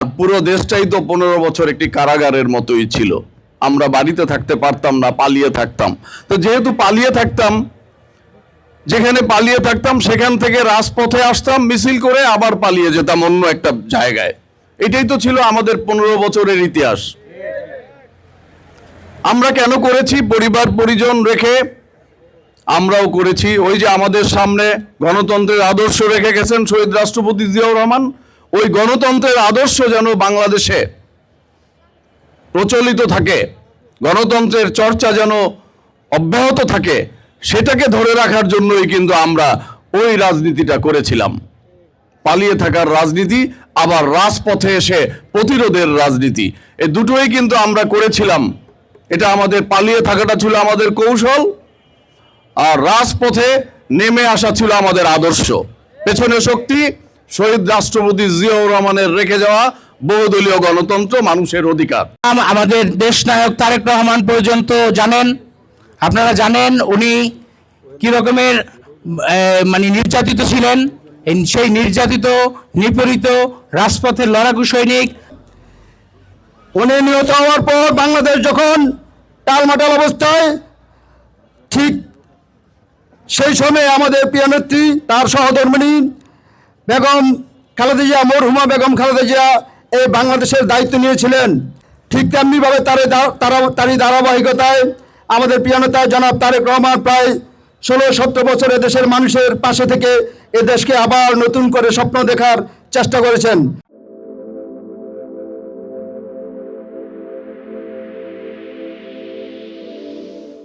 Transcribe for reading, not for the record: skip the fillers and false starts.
পুরো দেশটাই তো 15 বছর একটি কারাগারের মতোই ছিল। আমরা বাড়িতে থাকতে পারতাম না, পালিয়ে থাকতাম। তো যেহেতু পালিয়ে থাকতাম, যেখানে পালিয়ে থাকতাম সেখান থেকে রাজপথে আসতাম মিছিল করে, আবার পালিয়ে যেতাম অন্য একটা জায়গায়। এটাই তো ছিল আমাদের 15 বছরের ইতিহাস। আমরা কেন করেছি? পরিবার পরিজন রেখে আমরাও করেছি। ওই যে আমাদের সামনে গণতন্ত্রের আদর্শ রেখে গেছেন শহীদ রাষ্ট্রপতি জিয়াউর রহমান, ওই গণতন্ত্রের আদর্শ যেন বাংলাদেশে প্রচলিত থাকে, গণতন্ত্রের চর্চা যেন অব্যাহত থাকে, সেটাকে ধরে রাখার জন্যই কিন্তু আমরা ওই রাজনীতিটা করেছিলাম। পালিয়ে থাকার রাজনীতি, আবার রাজপথে এসে প্রতিরোধের রাজনীতি, এই দুটোই কিন্তু আমরা করেছিলাম। এটা আমাদের পালিয়ে থাকাটা ছিল আমাদের কৌশল, আর রাজপথে নেমে আসা ছিল আমাদের আদর্শ। পেছনে শক্তি শহীদ রাষ্ট্রপতি জিয়াউর রহমানের রেখে যাওয়া বহুদলীয় গণতন্ত্র, মানুষের অধিকার। আমাদের দেশ নায়ক তারেক রহমান পর্যন্ত জানেন, আপনারা জানেন উনি কি রকমের মানে নির্যাতিত ছিলেন। সেই নির্যাতিত নিপীড়িত রাজপথের লড়াকু সৈনিক। উনি নিহত হওয়ার পর বাংলাদেশ যখন টালমাটাল অবস্থায়, ঠিক সেই সময়ে আমাদের প্রিয় নেত্রী, তার সহধর্মিণী বেগম খালেদা জিয়া, মরহুমা বেগম খালেদা জিয়া এই বাংলাদেশের দায়িত্ব নিয়েছিলেন। ঠিক তেমনিভাবে তারই ধারাবাহিকতায় আমাদের প্রিয় নেতা জনাব তারেক রহমান প্রায় 16-17 বছর দেশের মানুষের পাশে থেকে এ দেশকে আবার নতুন করে স্বপ্ন দেখার চেষ্টা করেছেন।